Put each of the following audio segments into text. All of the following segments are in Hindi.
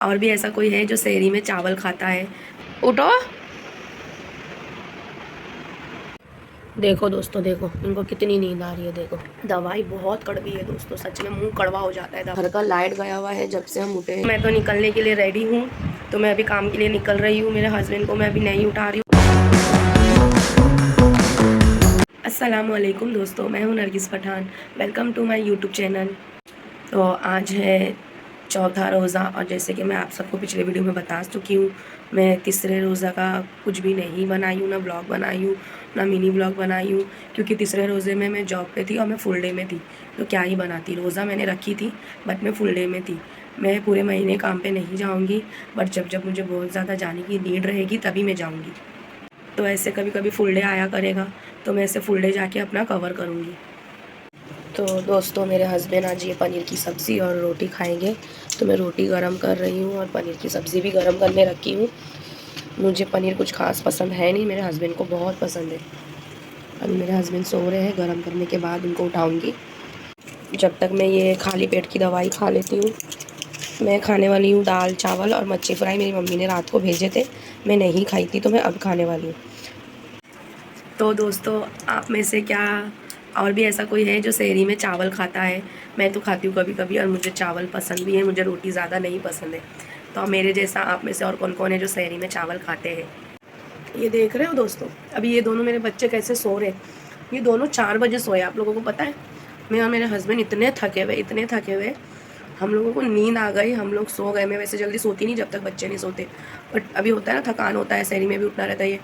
और भी ऐसा कोई है जो शहरी में चावल खाता है? उठो। देखो दोस्तों, देखो इनको कितनी नींद आ रही है। देखो दवाई बहुत कड़वी है दोस्तों, सच में मुंह कड़वा हो जाता है। घर का लाइट गया हुआ है जब से हम उठे हैं। मैं तो निकलने के लिए रेडी हूँ, तो मैं अभी काम के लिए निकल रही हूँ। मेरे हस्बैंड को मैं अभी नहीं उठा रही हूँ। अस्सलामुअलैकुम दोस्तों, मैं हूँ Nargis Pathan. Welcome to my YouTube channel. तो आज है चौथा रोज़ा, और जैसे कि मैं आप सबको पिछले वीडियो में बता चुकी हूँ, मैं तीसरे रोज़ा का कुछ भी नहीं बनाई हूँ, ना ब्लॉग बनाई हूँ, ना मिनी ब्लॉग बनाई हूँ, क्योंकि तीसरे रोज़े में मैं जॉब पे थी और मैं फुल डे में थी। तो क्या ही बनाती, रोज़ा मैंने रखी थी बट मैं फुल डे में थी। मैं पूरे महीने काम पे नहीं जाऊँगी, बट जब जब मुझे बहुत ज़्यादा जाने की नीड रहेगी तभी मैं जाऊँगी। तो ऐसे कभी कभी फुल डे आया करेगा, तो मैं ऐसे फुल डे जाके अपना कवर करूँगी। तो दोस्तों, मेरे हस्बैंड आज ये पनीर की सब्ज़ी और रोटी खाएंगे, तो मैं रोटी गरम कर रही हूँ और पनीर की सब्ज़ी भी गरम करने रखी हूँ। मुझे पनीर कुछ खास पसंद है नहीं, मेरे हस्बैंड को बहुत पसंद है। अभी मेरे हस्बैंड सो रहे हैं, गरम करने के बाद उनको उठाऊँगी। जब तक मैं ये खाली पेट की दवाई खा लेती हूँ। मैं खाने वाली हूँ दाल चावल और मच्छी फ्राई। मेरी मम्मी ने रात को भेजे थे, मैं नहीं खाई थी, तो मैं अब खाने वाली हूँ। तो दोस्तों, आप में से क्या और भी ऐसा कोई है जो शहरी में चावल खाता है? मैं तो खाती हूँ कभी कभी, और मुझे चावल पसंद भी है, मुझे रोटी ज़्यादा नहीं पसंद है। तो मेरे जैसा आप में से और कौन कौन है जो शहरी में चावल खाते हैं? ये देख रहे हो दोस्तों, अभी ये दोनों मेरे बच्चे कैसे सो रहे हैं। ये दोनों 4 बजे सोए, आप लोगों को पता है? मैं और मेरे हस्बैंड इतने थके हुए, हम लोगों को नींद आ गई, हम लोग सो गए। मैं वैसे जल्दी सोती नहीं जब तक बच्चे नहीं सोते, बट अभी होता है ना, थकान होता है, शहरी में भी उठना रहता है, ये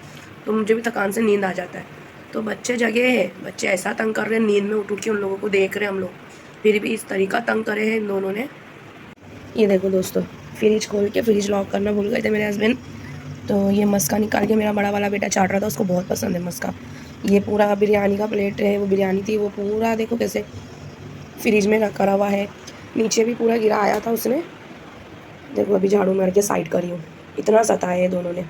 तो मुझे भी थकान से नींद आ जाता है। तो बच्चे जगे हैं, बच्चे ऐसा तंग कर रहे हैं, नींद में उठ के उन लोगों को देख रहे हैं हम लोग, फिर भी इस तरीका तंग करे हैं इन दोनों ने। ये देखो दोस्तों, फ्रिज खोल के फ्रिज लॉक करना भूल गए थे मेरे हस्बैंड, तो ये मस्का निकाल के मेरा बड़ा वाला बेटा चाट रहा था, उसको बहुत पसंद है मस्का। ये पूरा बिरयानी का प्लेट है, वो बिरयानी थी, वो पूरा देखो कैसे फ्रिज में रखा हुआ है। नीचे भी पूरा गिरा आया था उसने। देखो अभी झाड़ू मार के साइड करी हूँ, इतना सताया है दोनों ने।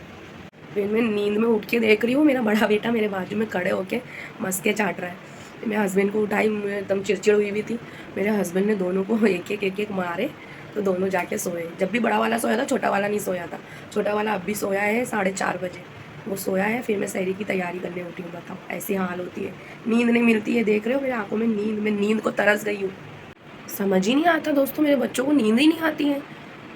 फिर मैं नींद में उठ के देख रही हूँ, मेरा बड़ा बेटा मेरे बाजू में खड़े होके मस्के चाट रहा है। मेरे हस्बैंड को उठाई, मैं एकदम चिड़चिड़ हुई हुई थी। मेरे हस्बैंड ने दोनों को एक एक मारे, तो दोनों जाके सोए। जब भी बड़ा वाला सोया था, छोटा वाला नहीं सोया था। छोटा वाला अब भी सोया है 4:30 बजे, वो सोया है। फिर मैं सहरी की तैयारी करने उठी हूँ। बताओ, ऐसी हाल होती है, नींद नहीं मिलती है। देख रहे हो मेरी आंखों में नींद, मैं नींद को तरस गई हूँ। समझ ही नहीं आता दोस्तों, मेरे बच्चों को नींद ही नहीं आती है।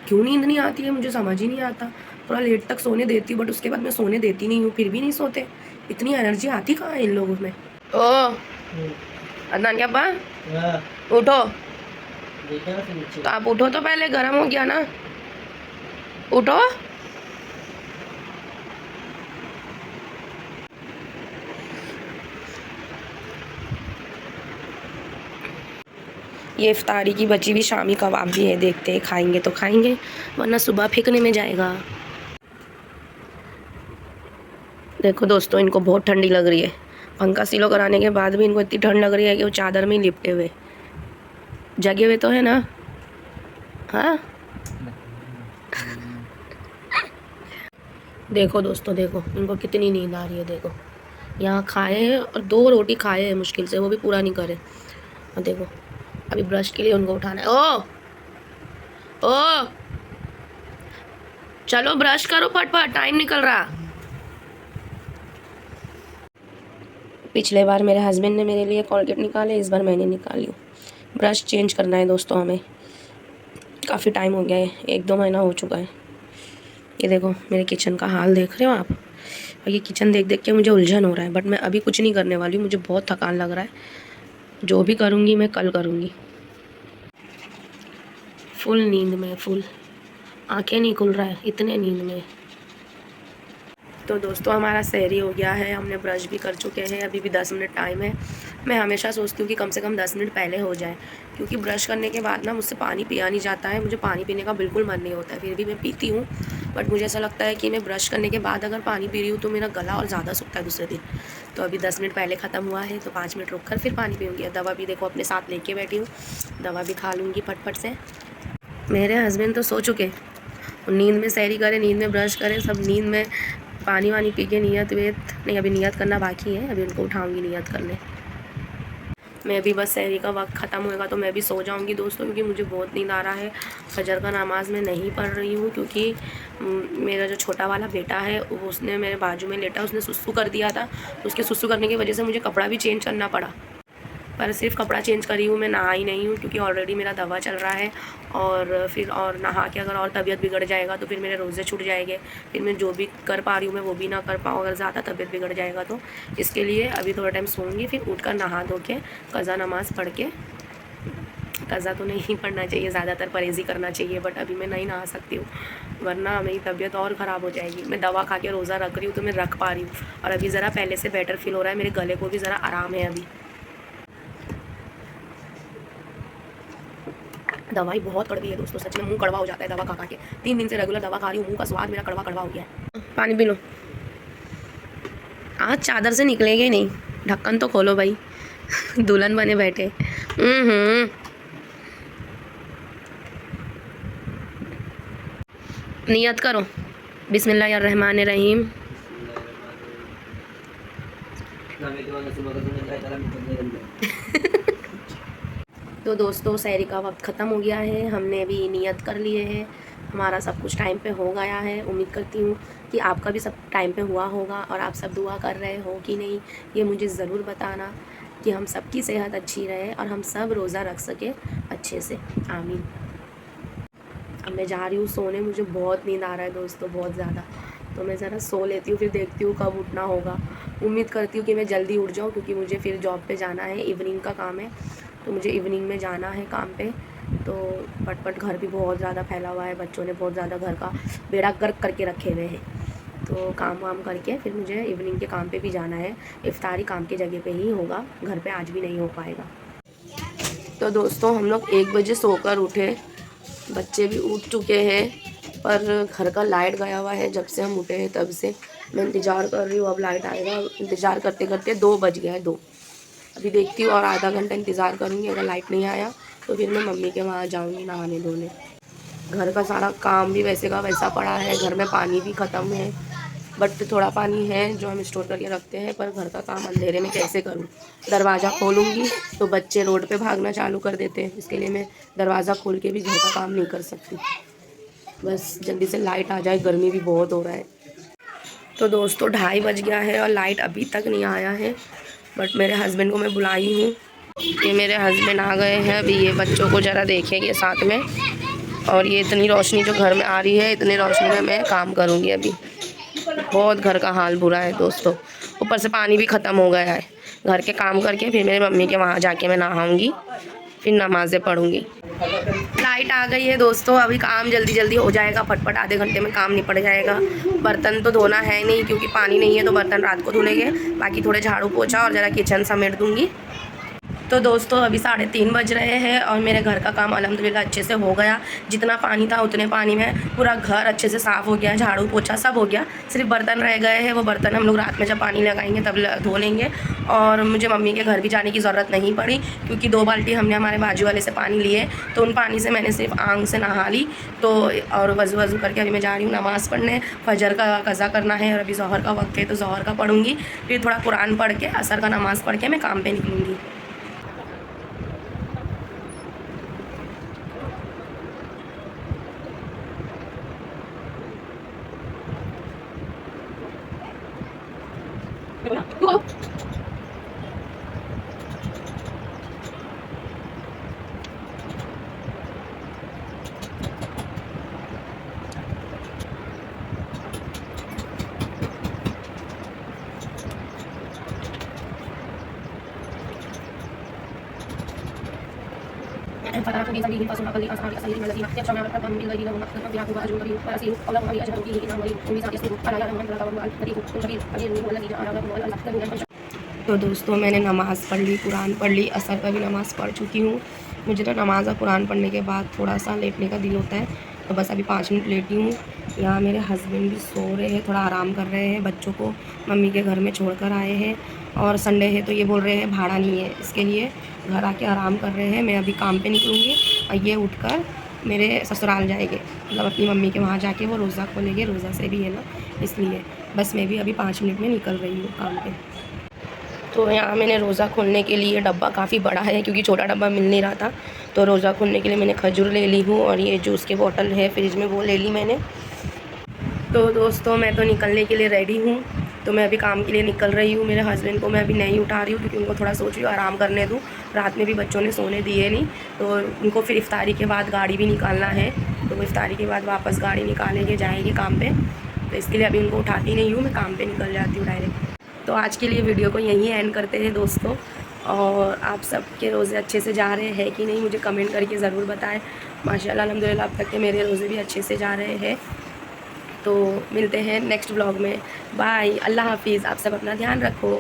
क्यों नींद नहीं आती है मुझे समझ ही नहीं आता। थोड़ा लेट तक सोने देती हूँ, बट उसके बाद मैं सोने देती नहीं हूँ, फिर भी नहीं सोते। इतनी एनर्जी आती कहाँ है इन लोगों में। ओ अदनान, क्या बा उठो। तो आप उठो, तो पहले गर्म हो गया ना, उठो। ये इफ्तारी की बची भी शामी कबाब भी है, देखते हैं खाएंगे तो खाएंगे, वरना सुबह फेंकने में जाएगा। देखो दोस्तों, इनको बहुत ठंडी लग रही है। पंखा सीलो कराने के बाद भी इनको इतनी ठंड लग रही है कि वो चादर में ही लिपटे हुए। जगे हुए तो है ना? हाँ देखो दोस्तों, देखो इनको कितनी नींद आ रही है। देखो यहाँ खाए हैं और 2 रोटी खाए हैं मुश्किल से, वो भी पूरा नहीं करे। और देखो अभी ब्रश के लिए उनको उठाना है। ओ ओ चलो ब्रश करो फटफट, टाइम निकल रहा। पिछले बार मेरे हस्बैंड ने मेरे लिए कोलगेट निकाले, इस बार मैंने निकाली हूँ। ब्रश चेंज करना है दोस्तों हमें, काफ़ी टाइम हो गया है, 1-2 महीना हो चुका है। ये देखो मेरे किचन का हाल देख रहे हो आप, और ये किचन देख देख के मुझे उलझन हो रहा है, बट मैं अभी कुछ नहीं करने वाली हूँ। मुझे बहुत थकान लग रहा है, जो भी करूँगी मैं कल करूँगी। फुल नींद में, फुल आंखें नहीं खुल रहा है, इतने नींद में। तो दोस्तों, हमारा सहरी हो गया है, हमने ब्रश भी कर चुके हैं, अभी भी 10 मिनट टाइम है। मैं हमेशा सोचती हूँ कि कम से कम 10 मिनट पहले हो जाए, क्योंकि ब्रश करने के बाद ना मुझसे पानी पिया नहीं जाता है। मुझे पानी पीने का बिल्कुल मन नहीं होता है, फिर भी मैं पीती हूँ। बट मुझे ऐसा लगता है कि मैं ब्रश करने के बाद अगर पानी पी रही हूँ तो मेरा गला और ज़्यादा सूखता है दूसरे दिन। तो अभी 10 मिनट पहले ख़त्म हुआ है, तो 5 मिनट रुक कर फिर पानी पीऊँगी। दवा भी देखो अपने साथ लेके बैठी हूँ, दवा भी खा लूँगी फटफट से। मेरे हस्बैंड तो सो चुके, नींद में सहरी करे, नींद में ब्रश करे, सब नींद में पानी वानी पी के नियत वेत नहीं, अभी नियत करना बाकी है, अभी उनको उठाऊंगी नियत करने। मैं भी बस सहरी का वक्त ख़त्म होएगा तो मैं भी सो जाऊंगी दोस्तों, क्योंकि मुझे बहुत नींद आ रहा है। फजर का नमाज़ मैं नहीं पढ़ रही हूँ क्योंकि मेरा जो छोटा वाला बेटा है उसने मेरे बाजू में लेटा, उसने सुसु कर दिया था। तो उसके सुसु करने की वजह से मुझे कपड़ा भी चेंज करना पड़ा। पर सिर्फ कपड़ा चेंज करी हूँ, मैं नहाई नहीं हूँ क्योंकि ऑलरेडी मेरा दवा चल रहा है। और फिर और नहा के अगर और तबीयत बिगड़ जाएगा तो फिर मेरे रोज़े छूट जाएंगे, फिर मैं जो भी कर पा रही हूँ मैं वो भी ना कर पाऊँ अगर ज़्यादा तबीयत बिगड़ जाएगा तो। इसके लिए अभी थोड़ा टाइम सोऊंगी, फिर उठ कर नहा धो के कज़ा नमाज़ पढ़ के, कज़ा तो नहीं पढ़ना चाहिए, ज़्यादातर परहेज़ी करना चाहिए, बट अभी मैं नहीं नहा सकती हूँ वरना मेरी तबीयत और ख़राब हो जाएगी। मैं दवा खा के रोज़ा रख रही हूँ तो मैं रख पा रही हूँ, और अभी ज़रा पहले से बेटर फील हो रहा है, मेरे गले को भी ज़रा आराम है अभी। दवाई बहुत कड़वी है दोस्तों, सच में मुंह कड़वा हो जाता है दवा खा के। 3 दिन से रेगुलर दवा खा रही हूँ, मुंह का स्वाद मेरा कड़वा कड़वा हो गया है। पानी पी लो। आज चादर से निकलेंगे नहीं, ढक्कन तो खोलो भाई। दुल्हन बने बैठे। नियत करो, बिस्मिल्लाहिर्रहमानिर्रहीम। तो दोस्तों सहरी का वक्त ख़त्म हो गया है, हमने भी नियत कर लिए है, हमारा सब कुछ टाइम पे हो गया है। उम्मीद करती हूँ कि आपका भी सब टाइम पे हुआ होगा, और आप सब दुआ कर रहे हो कि नहीं ये मुझे ज़रूर बताना, कि हम सबकी सेहत अच्छी रहे और हम सब रोज़ा रख सके अच्छे से, आमीन। अब मैं जा रही हूँ सोने, मुझे बहुत नींद आ रहा है दोस्तों, बहुत ज़्यादा। तो मैं ज़रा सो लेती हूँ, फिर देखती हूँ कब उठना होगा। उम्मीद करती हूँ कि मैं जल्दी उठ जाऊँ क्योंकि मुझे फिर जॉब पे जाना है, इवनिंग का काम है, तो मुझे इवनिंग में जाना है काम पे। तो पटपट घर भी बहुत ज़्यादा फैला हुआ है, बच्चों ने बहुत ज़्यादा घर का बेड़ा गर्क करके रखे हुए हैं। तो काम वाम करके फिर मुझे इवनिंग के काम पे भी जाना है। इफ्तारी काम की जगह पे ही होगा, घर पे आज भी नहीं हो पाएगा। तो दोस्तों हम लोग 1 बजे सोकर उठे, बच्चे भी उठ चुके हैं, पर घर का लाइट गया हुआ है जब से हम उठे हैं तब से। मैं इंतज़ार कर रही हूँ अब लाइट आएगा, इंतज़ार करते करते 2 बज गया है, 2। अभी देखती हूँ और आधा घंटा इंतज़ार करूँगी, अगर लाइट नहीं आया तो फिर मैं मम्मी के वहाँ जाऊँगी नहाने धोने। घर का सारा काम भी वैसे का वैसा पड़ा है, घर में पानी भी ख़त्म है, बट थोड़ा पानी है जो हम स्टोर करके रखते हैं, पर घर का काम अंधेरे में कैसे करूँ। दरवाज़ा खोलूँगी तो बच्चे रोड पे भागना चालू कर देते हैं, इसके लिए मैं दरवाज़ा खोल के भी घर का काम नहीं कर सकती। बस जल्दी से लाइट आ जाए, गर्मी भी बहुत हो रहा है। तो दोस्तों 2:30 बज गया है और लाइट अभी तक नहीं आया है, बट मेरे हस्बैंड को मैं बुलाई हूँ। ये मेरे हस्बैंड आ गए हैं, अभी ये बच्चों को ज़रा देखेंगे साथ में, और ये इतनी रोशनी जो घर में आ रही है, इतनी रोशनी में मैं काम करूँगी अभी। बहुत घर का हाल बुरा है दोस्तों, ऊपर से पानी भी ख़त्म हो गया है। घर के काम करके फिर मेरे मम्मी के वहाँ जाके मैं नहाऊँगी, फिर नमाज़ें पढ़ूँगी। लाइट आ गई है दोस्तों, अभी काम जल्दी जल्दी हो जाएगा, फटफट आधे घंटे में काम निपट जाएगा। बर्तन तो धोना है नहीं क्योंकि पानी नहीं है, तो बर्तन रात को धुलेंगे, बाकी थोड़े झाड़ू पोछा और ज़रा किचन समेट दूँगी। तो दोस्तों अभी 3:30 बज रहे हैं और मेरे घर का काम अल्हम्दुलिल्लाह अच्छे से हो गया। जितना पानी था उतने पानी में पूरा घर अच्छे से साफ़ हो गया, झाड़ू पोछा सब हो गया, सिर्फ बर्तन रह गए हैं। वो बर्तन हम लोग रात में जब पानी लगाएंगे तब धो लेंगे। और मुझे मम्मी के घर भी जाने की ज़रूरत नहीं पड़ी क्योंकि 2 बाल्टी हमने हमारे बाजू वाले से पानी लिए, तो उन पानी से मैंने सिर्फ आंग से नहा ली। तो और वज़ू करके अभी मैं जा रही हूँ नमाज़ पढ़ने, फजर का कज़ा करना है, और अभी ज़ोहर का वक्त है तो ज़ोहर का पढ़ूँगी, फिर थोड़ा कुरान पढ़ के असर का नमाज़ पढ़ के मैं काम पर निकलूँगी। तो दोस्तों मैंने नमाज़ पढ़ ली, कुरान पढ़ ली, असर का भी नमाज़ पढ़ चुकी हूँ। मुझे तो नमाज़ और कुरान पढ़ने के बाद थोड़ा सा लेटने का दिल होता है, तो बस अभी 5 मिनट लेटी हूँ। यहाँ मेरे हस्बैंड भी सो रहे हैं, थोड़ा आराम कर रहे हैं, बच्चों को मम्मी के घर में छोड़ कर आए हैं, और संडे है तो ये बोल रहे हैं भाड़ा नहीं है, इसके लिए घर आके आराम कर रहे हैं। मैं अभी काम पे निकलूँगी और ये उठकर मेरे ससुराल जाएंगे, मतलब अपनी मम्मी के वहाँ जाके वो रोज़ा खोलेंगे, रोज़ा से भी है ना, इसलिए बस मैं भी अभी 5 मिनट में निकल रही हूँ काम पे। तो यहाँ मैंने रोज़ा खोलने के लिए डब्बा काफ़ी बड़ा है क्योंकि छोटा डब्बा मिल नहीं रहा था, तो रोज़ा खोलने के लिए मैंने खजूर ले ली हूँ और ये जूस की बोतल है फ्रिज में वो ले ली मैंने। तो दोस्तों मैं तो निकलने के लिए रेडी हूँ, तो मैं अभी काम के लिए निकल रही हूँ। मेरे हस्बैंड को मैं अभी नहीं उठा रही हूँ क्योंकि उनको थोड़ा सोच रही हूँ आराम करने दूँ, रात में भी बच्चों ने सोने दिए नहीं, तो उनको फिर इफ्तारी के बाद गाड़ी भी निकालना है, तो वो इफ्तारी के बाद वापस गाड़ी निकालेंगे जाएंगे काम पे, तो इसके लिए अभी उनको उठाती नहीं हूँ, मैं काम पे निकल जाती हूँ डायरेक्ट। तो आज के लिए वीडियो को यहीं एंड करते हैं दोस्तों, और आप सबके रोज़े अच्छे से जा रहे हैं कि नहीं मुझे कमेंट करके ज़रूर बताएं। माशाल्लाह अल्हम्दुलिल्लाह अब तक के मेरे रोज़े भी अच्छे से जा रहे हैं। तो मिलते हैं नेक्स्ट ब्लॉग में, बाय, अल्लाह हाफिज़, आप सब अपना ध्यान रखो।